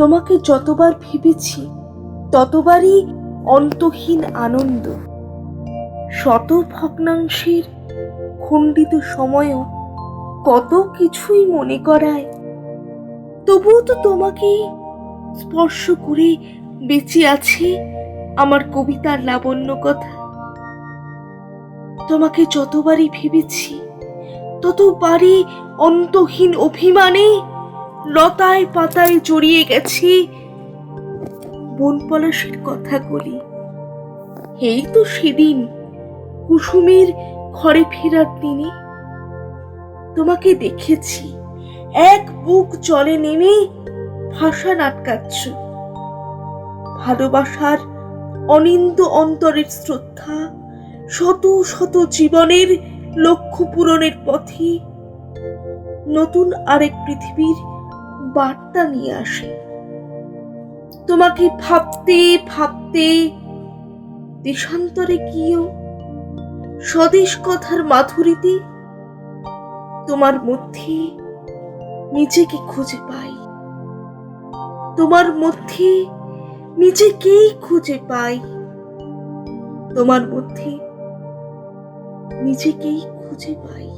তোমাকে যতবার ভেবেছি ততবারই অন্তহীন আনন্দ। শত ভগ্নাংশের খণ্ডিত সময়ও কত কিছুই মনে করায়, তবুও তো তোমাকে স্পর্শ করে বেঁচে আছে আমার কবিতার লাবণ্য কথা। তোমাকে যতবারই ভেবেছি ততবারই অন্তহীন অভিমানে লতায় পাতায় জড়িয়ে গেছি বনপলাশের কথাগুলি। এই তো সেদিন কুসুমের ঘরে ফেরার দিনে তোমাকে দেখেছি এক বুক জলে নেমে ভাষা আটকাচ্ছ। ভালোবাসার অনিন্দ অন্তরের শ্রদ্ধা শত শত জীবনের লক্ষ্য পূরণের পথে নতুন আরেক পৃথিবীর বার্তা নিয়ে আসে। তোমাকে ভাবতে ভাবতে দেশান্তরে গিয়েও স্বদেশ কথার মাধুরীতে তোমার মধ্যে নিজেকে খুঁজে পাই। তোমার মধ্যে নিজেকেই খুঁজে পাই। তোমার মধ্যে নিজেকেই খুঁজে পাই।